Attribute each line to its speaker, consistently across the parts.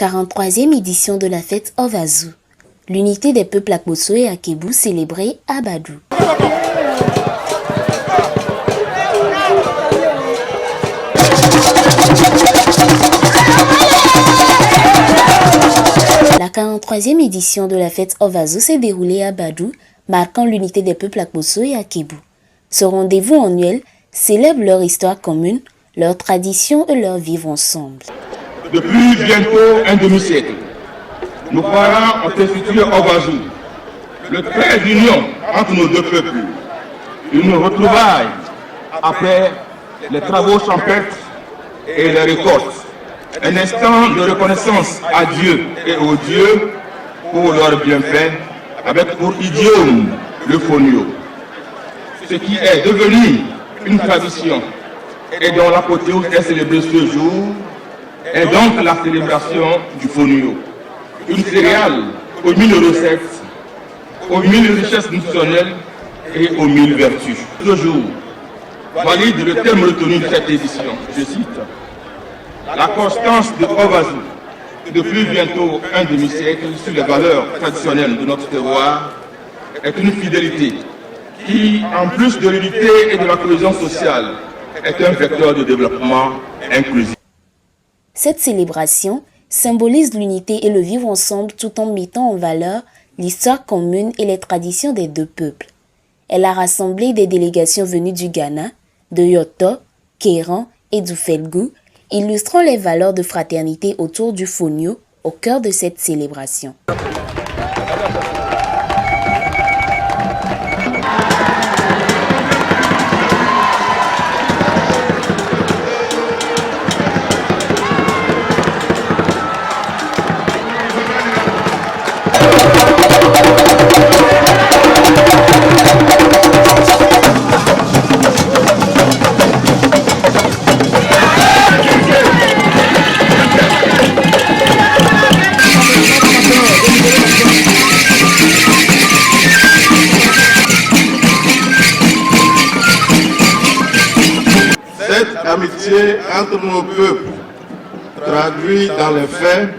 Speaker 1: 43e édition de la fête Ovazu. L'unité des peuples Akbosso et Akebu célébrée à Badou. La 43e édition de la fête Ovazu s'est déroulée à Badou, marquant l'unité des peuples Akbosso et Akebu. Ce rendez-vous annuel célèbre leur histoire commune, leurs traditions et leur vivre ensemble.
Speaker 2: Depuis bientôt un demi-siècle, nos parents ont institué Ovazu, le trait d'union entre nos deux peuples, une retrouvaille après les travaux champêtres et les récoltes, un instant de reconnaissance à Dieu et aux dieux pour leurs bienfaits, avec pour idiome le fonio, ce qui est devenu une tradition et dont l'apothéose est célébrée ce jour, est donc la célébration du fonio, une céréale aux 1000 recettes, aux 1000 richesses nutritionnelles et aux 1000 vertus. Ce jour valide le thème retenu de cette édition, je cite, la constance de Ovazu, depuis bientôt un demi-siècle sur les valeurs traditionnelles de notre terroir, est une fidélité qui, en plus de l'unité et de la cohésion sociale, est un vecteur de développement inclusif.
Speaker 1: Cette célébration symbolise l'unité et le vivre ensemble tout en mettant en valeur l'histoire commune et les traditions des deux peuples. Elle a rassemblé des délégations venues du Ghana, de Yoto, Kéran et d'Oufelgou, illustrant les valeurs de fraternité autour du fonio au cœur de cette célébration.
Speaker 3: L'amitié entre nos peuples traduit dans les faits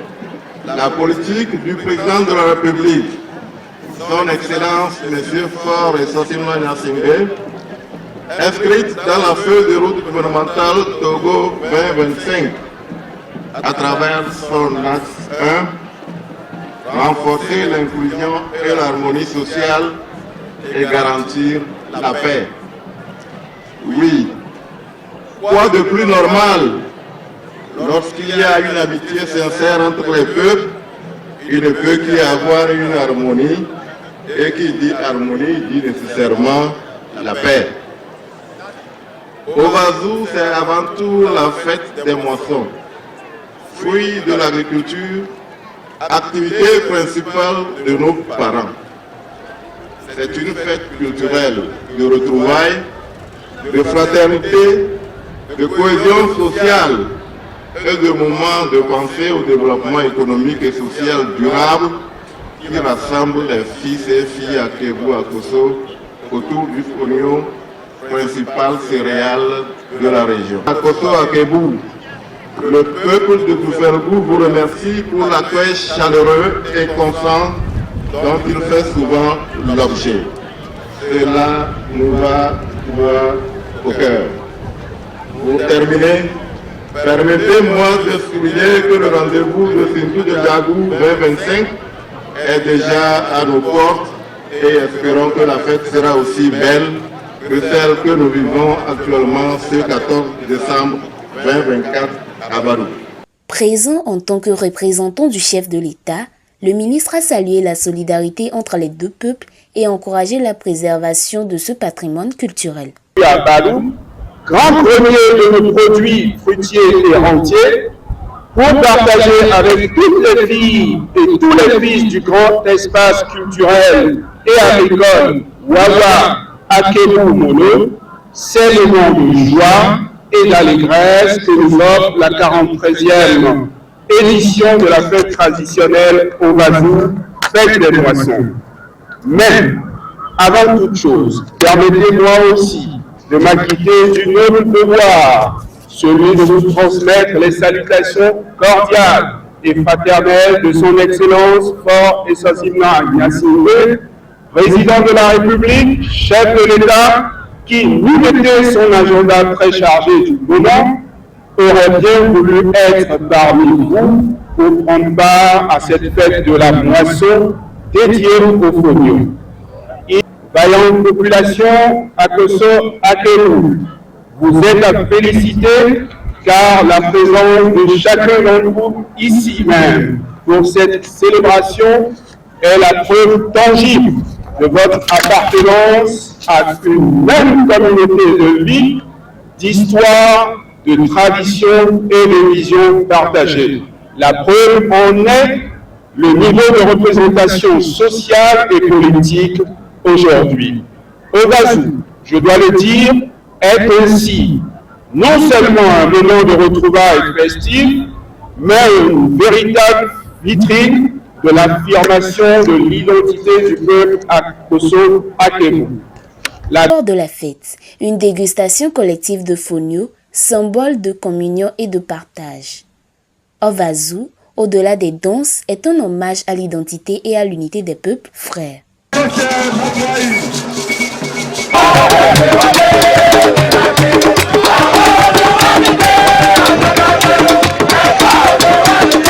Speaker 3: la politique du président de la République, son Excellence M. Faure et Sassima Gnassingbé, inscrite dans la feuille de route gouvernementale Togo 2025 à travers son axe 1, renforcer l'inclusion et l'harmonie sociale et garantir la paix. Oui. Quoi de plus normal lorsqu'il y a une amitié sincère entre les peuples, il ne peut qu'y avoir une harmonie, et qui dit harmonie dit nécessairement la paix. Ovazu, c'est avant tout la fête des moissons, fruit de l'agriculture, activité principale de nos parents. C'est une fête culturelle de retrouvailles, de fraternité, de cohésion sociale et de moments de pensée au développement économique et social durable qui rassemble les fils et filles Akebu Akbosso autour du fonio, principal céréale de la région. Akbosso Akebu, le peuple de Doufergou vous remercie pour l'accueil chaleureux et constant dont il fait souvent l'objet. Cela nous va droit au cœur. Pour terminer, permettez-moi de souligner que le rendez-vous de Sintou de Djagou 2025 est déjà à nos portes et espérons que la fête sera aussi belle que celle que nous vivons actuellement ce 14 décembre 2024 à Badou.
Speaker 1: Présent en tant que représentant du chef de l'État, le ministre a salué la solidarité entre les deux peuples et encouragé la préservation de ce patrimoine culturel.
Speaker 4: À Badou, grand premier de nos produits fruitiers et rentiers, pour partager avec toutes les filles et tous les fils du grand espace culturel et agricole Wawa Akebu Mono, ces moments de joie et d'allégresse que nous offre la 43e édition de la fête traditionnelle Ovazu, fête des moissons. Mais, avant toute chose, permettez-moi aussi de m'acquitter du noble devoir, celui de vous transmettre les salutations cordiales et fraternelle de son Excellence Fort Eswazimana Gnassingbé, président de la République, chef de l'État, qui, n'eût été son agenda très chargé du moment, aurait bien voulu être parmi vous pour prendre part à cette fête de la moisson dédiée aux Fonio. Vaillante population Akoso-Akenou, vous êtes à féliciter car la présence de chacun d'entre vous ici même pour cette célébration est la preuve tangible de votre appartenance à une même communauté de vie, d'histoire, de tradition et de vision partagée. La preuve en est le niveau de représentation sociale et politique aujourd'hui. Ogazu, je dois le dire, est ainsi non seulement un moment de retrouvailles festives, mais une véritable vitrine de l'affirmation de l'identité du peuple Akoso-Akenou.
Speaker 1: Lors de la fête, une dégustation collective de fonio, symbole de communion et de partage. Ovazu, au-delà des danses, est un hommage à l'identité et à l'unité des peuples frères.